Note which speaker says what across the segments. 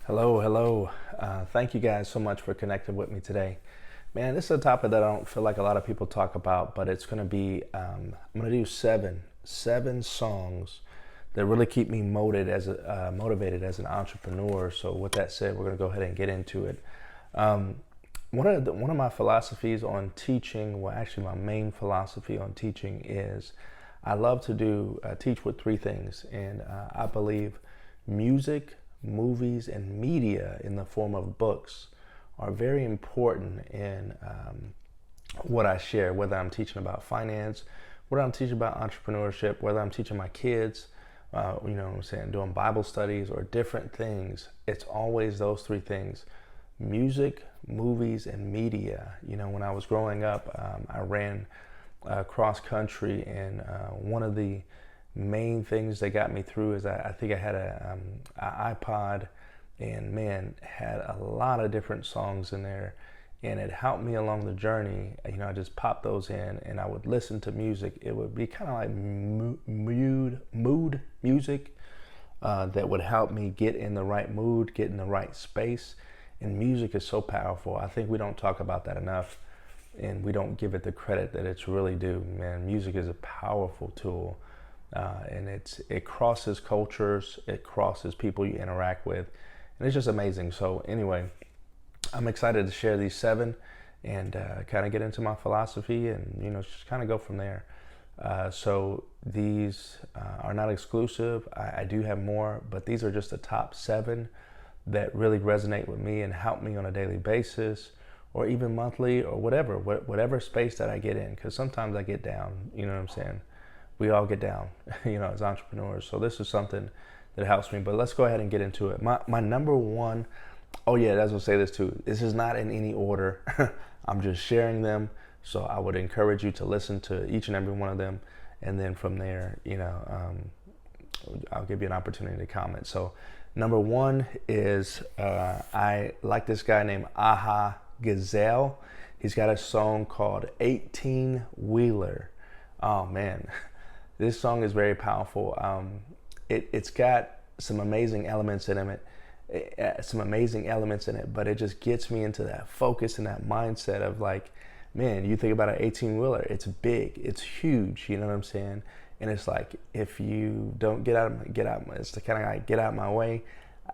Speaker 1: Hello, hello. Thank you guys so much for connecting with me today. Man, this is a topic that I don't feel like a lot of people talk about, but it's going to be, I'm going to do seven songs that really keep me motivated as an entrepreneur. So with that said, we're going to go ahead and get into it. One of my philosophies on teaching, well, actually my main philosophy on teaching is I love to teach with three things. And I believe music, movies, and media in the form of books are very important in what I share, whether I'm teaching about finance, whether I'm teaching about entrepreneurship, whether I'm teaching my kids, you know what I'm saying, doing Bible studies or different things. It's always those three things: music, movies, and media. You know, when I was growing up, I ran cross country, and one of the main things that got me through is I think I had an iPod, and man, had a lot of different songs in there, and it helped me along the journey. You know, I just popped those in and I would listen to music. It would be kind of like mood music that would help me get in the right mood, get in the right space. And music is so powerful. I think we don't talk about that enough, and we don't give it the credit that it's really due. Man, music is a powerful tool. And it crosses cultures, it crosses people you interact with, and it's just amazing. So anyway, I'm excited to share these seven and kind of get into my philosophy and, you know, just kind of go from there. So these are not exclusive. I do have more, but these are just the top seven that really resonate with me and help me on a daily basis, or even monthly, or whatever space that I get in, because sometimes I get down, you know what I'm saying? We all get down, you know, as entrepreneurs. So this is something that helps me. But let's go ahead and get into it. My number one, oh yeah, I was gonna say this too. This is not in any order. I'm just sharing them. So I would encourage you to listen to each and every one of them, and then from there, you know, I'll give you an opportunity to comment. So number one is I like this guy named Aha Gazelle. He's got a song called 18-Wheeler. Oh man. This song is very powerful. It's got some amazing elements in it, but it just gets me into that focus and that mindset of like, man, you think about an 18-wheeler, it's big, it's huge, you know what I'm saying? And it's like, if you don't it's the kind of like, get out my way.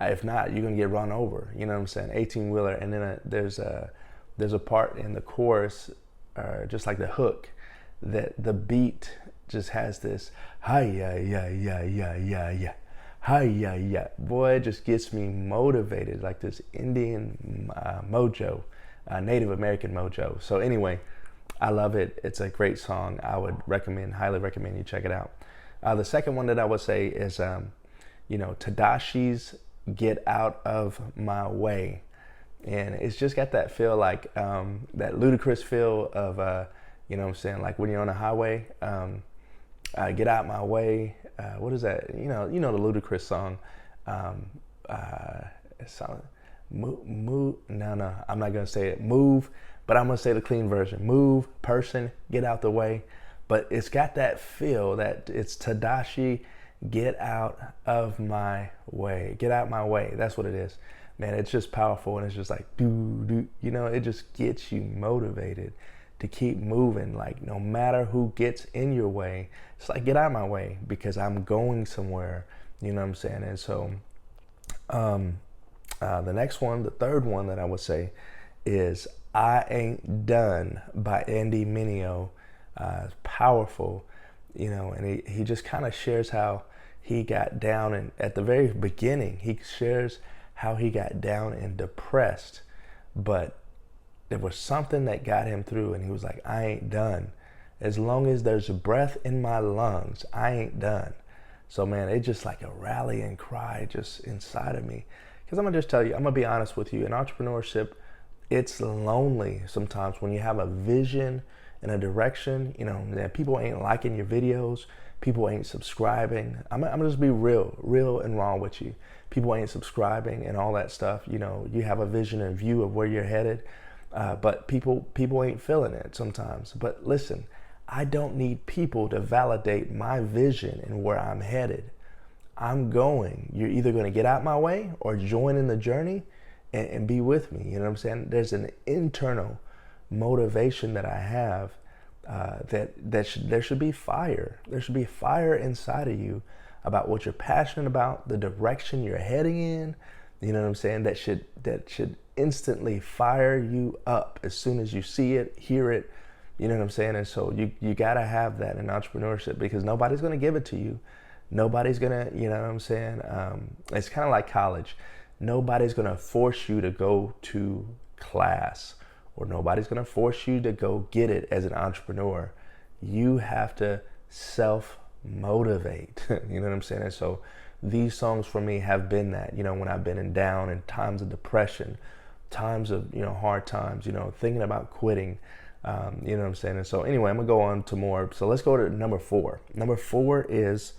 Speaker 1: If not, you're gonna get run over, you know what I'm saying? 18-wheeler, and then there's a part in the chorus, just like the hook, that the beat just has this hi ya ya ya ya ya ya hi ya ya. Boy, it just gets me motivated, like this Indian mojo, Native American mojo. So anyway, I love it. It's a great song. I would highly recommend you check it out. The second one that I would say is you know, Tedashii's Get Out of My Way. And it's just got that feel, like that ludicrous feel of you know what I'm saying, like when you're on a highway, get out my way. What is that? You know the ludicrous song. No, I'm not gonna say it. Move, but I'm gonna say the clean version. Move, person, get out the way. But it's got that feel that it's Tedashii, get out of my way. Get out my way. That's what it is. Man, it's just powerful, and it's just like do. You know, it just gets you motivated to keep moving. Like, no matter who gets in your way, it's like, get out of my way, because I'm going somewhere, you know what I'm saying? And so the next one, the third one that I would say is I Ain't Done by Mineo. Powerful, you know, and he just kind of shares how he got down, and at the very beginning he shares how he got down and depressed, but there was something that got him through, and he was like, I ain't done. As long as there's breath in my lungs, I ain't done. So man, it's just like a rallying cry just inside of me. Because I'm gonna just tell you, I'm gonna be honest with you, in entrepreneurship, it's lonely sometimes when you have a vision and a direction, you know, that people ain't liking your videos, people ain't subscribing. I'm gonna just be real and raw with you. People ain't subscribing and all that stuff. You know, you have a vision and view of where you're headed. But people ain't feeling it sometimes. But listen, I don't need people to validate my vision and where I'm headed. I'm going. You're either going to get out my way or join in the journey and be with me. You know what I'm saying? There's an internal motivation that I have there should be fire. There should be fire inside of you about what you're passionate about, the direction you're heading in. You know what I'm saying? That should instantly fire you up as soon as you see it, hear it. You know what I'm saying? And so you got to have that in entrepreneurship, because nobody's going to give it to you. Nobody's going to, you know what I'm saying? It's kind of like college. Nobody's going to force you to go to class, or nobody's going to force you to go get it as an entrepreneur. You have to self-motivate. You know what I'm saying? And so these songs for me have been that, you know, when I've been down in times of depression, times of, you know, hard times, you know, thinking about quitting, you know what I'm saying? And so anyway, I'm gonna go on to more. So let's go to number 4. Number 4 is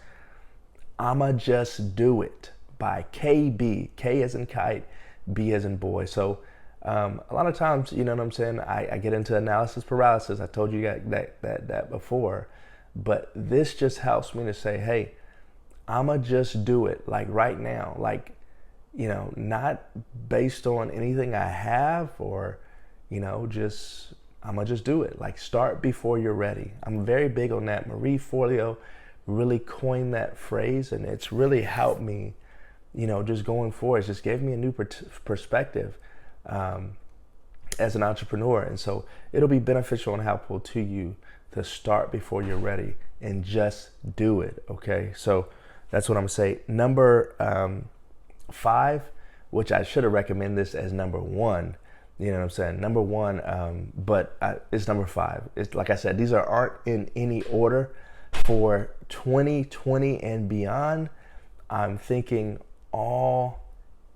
Speaker 1: Ima Just Do It by KB. K as in kite, B as in boy. So a lot of times, you know what I'm saying, I get into analysis paralysis. I told you that before. But this just helps me to say, hey, I'ma just do it, like right now, like, you know, not based on anything I have, or, you know, just, I'ma just do it. Like, start before you're ready. I'm very big on that. Marie Forleo really coined that phrase, and it's really helped me, you know, just going forward. It just gave me a new perspective as an entrepreneur. And so it'll be beneficial and helpful to you to start before you're ready and just do it. Okay. So that's what I'm gonna say. Number 5, which I should have recommended this as number 1. You know what I'm saying? Number 1, but it's number 5. It's like I said, these aren't in any order. For 2020 and beyond, I'm thinking All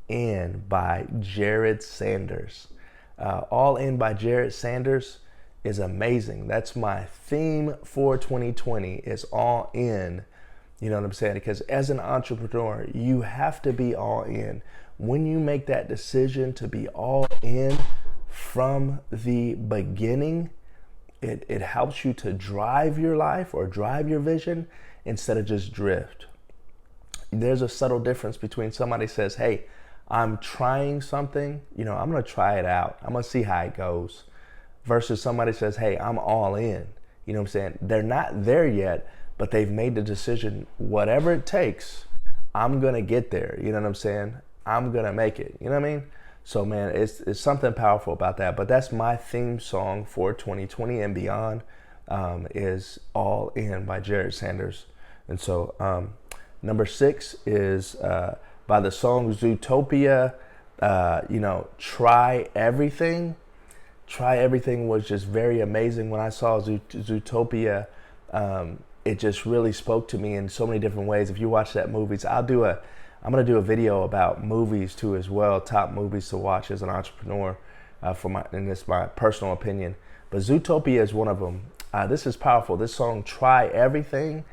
Speaker 1: In by Jered Sanders. All In by Jered Sanders is amazing. That's my theme for 2020, is all in. You know what I'm saying? Because as an entrepreneur, you have to be all in. When you make that decision to be all in from the beginning, it helps you to drive your life or drive your vision instead of just drift. There's a subtle difference between somebody says, hey, I'm trying something, you know, I'm going to try it out. I'm going to see how it goes. Versus somebody says, hey, I'm all in. You know what I'm saying? They're not there yet, but they've made the decision, whatever it takes, I'm going to get there. You know what I'm saying? I'm going to make it. You know what I mean? So, man, it's something powerful about that. But that's my theme song for 2020 and beyond, is All In by Jered Sanders. And so number 6 is by the song Zootopia, you know, Try Everything. Try Everything was just very amazing. When I saw Zootopia, it just really spoke to me in so many different ways. If you watch that movies, I'm going to do a video about movies too as well, top movies to watch as an entrepreneur, and this is my personal opinion. But Zootopia is one of them. This is powerful. This song, Try Everything,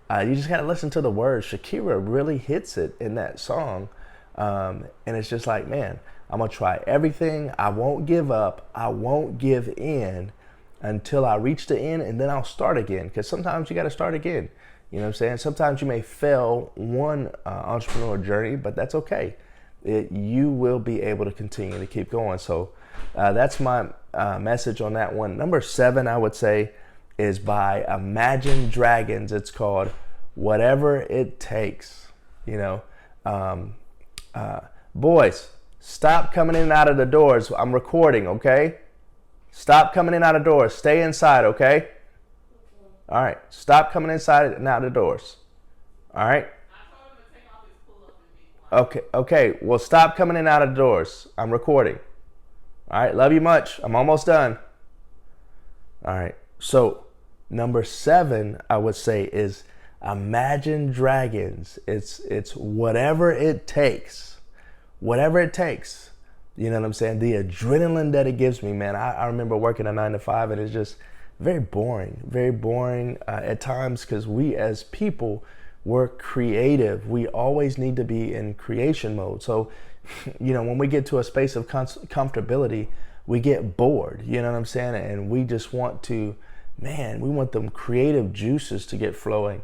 Speaker 1: you just got to listen to the words. Shakira really hits it in that song. And it's just like, man, I'm going to try everything. I won't give up. I won't give in until I reach the end, and then I'll start again. Because sometimes you got to start again. You know what I'm saying? Sometimes you may fail one entrepreneur journey, but that's okay. You will be able to continue to keep going. So that's my message on that one. Number 7, I would say, is by Imagine Dragons. It's called Whatever It Takes. You know, boys, stop coming in and out of the doors. I'm recording, okay? Stop coming in and out of doors. Stay inside, okay? All right. Stop coming inside and out of the doors. All right? Okay. Well, stop coming in and out of the doors. I'm recording. All right. Love you much. I'm almost done. All right. So, number 7, I would say, is Imagine Dragons. It's whatever it takes. Whatever it takes. You know what I'm saying? The adrenaline that it gives me, man. I remember working a 9 to 5, and it's just very boring at times, because we as people, we're creative. We always need to be in creation mode. So, you know, when we get to a space of comfortability, we get bored, you know what I'm saying? And we just want to, man, we want them creative juices to get flowing.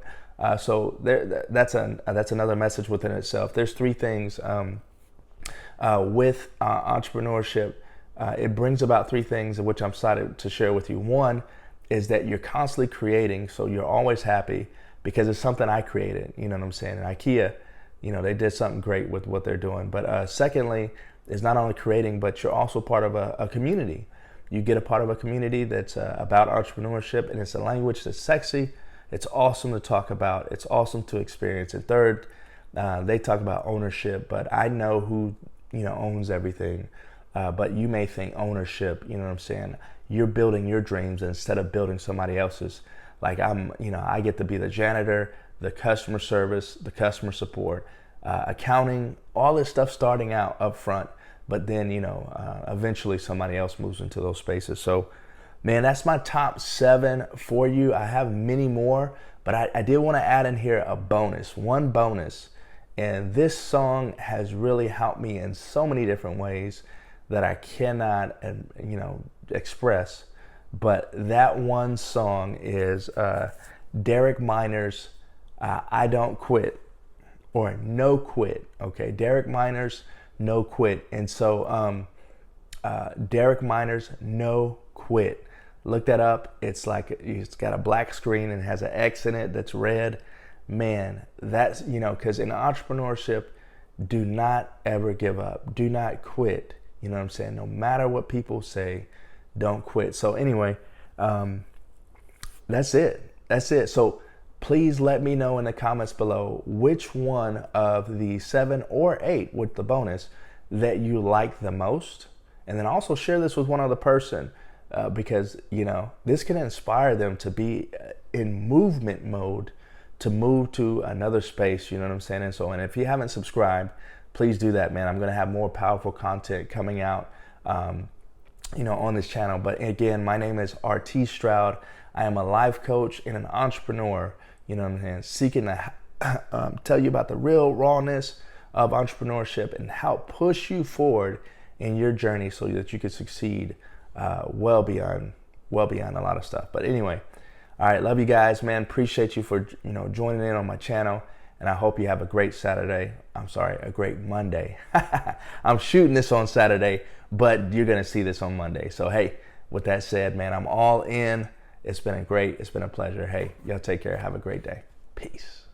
Speaker 1: So that's another message within itself. There's three things with entrepreneurship. It brings about three things, which I'm excited to share with you. One is that you're constantly creating, so you're always happy because it's something I created. You know what I'm saying? And IKEA, they did something great with what they're doing. But secondly, is not only creating, but you're also part of a community. You get a part of a community that's about entrepreneurship, and it's a language that's sexy. It's awesome to talk about. It's awesome to experience. And third, they talk about ownership, but I know who owns everything. But you may think ownership, you know what I'm saying? You're building your dreams instead of building somebody else's. Like I get to be the janitor, the customer service, the customer support, accounting, all this stuff starting out up front. But then, eventually somebody else moves into those spaces. So, man, that's my top 7 for you. I have many more, but I did want to add in here one bonus. And this song has really helped me in so many different ways that I cannot, express. But that one song is Derek Miner's I Don't Quit, or No Quit. Okay, Derek Miner's No Quit. And so Derek Miner's No Quit. Look that up. It's got a black screen and has an X in it that's red. Man, that's, because in entrepreneurship, do not ever give up. Do not quit. You know what I'm saying? No matter what people say, don't quit. So anyway, that's it. So please let me know in the comments below which one of the 7 or 8 with the bonus that you like the most. And then also share this with one other person because, this can inspire them to be in movement mode, to move to another space, you know what I'm saying? And if you haven't subscribed, please do that, man. I'm going to have more powerful content coming out, on this channel. But again, my name is RT Stroud. I am a life coach and an entrepreneur, you know what I'm saying, seeking to tell you about the real rawness of entrepreneurship and how push you forward in your journey so that you can succeed well beyond a lot of stuff. But anyway, all right, love you guys, man. Appreciate you for joining in on my channel, and I hope you have a great a great Monday. I'm shooting this on Saturday, but you're gonna see this on Monday. So hey, with that said, man, I'm all in. It's been a pleasure. Hey, y'all take care. Have a great day. Peace.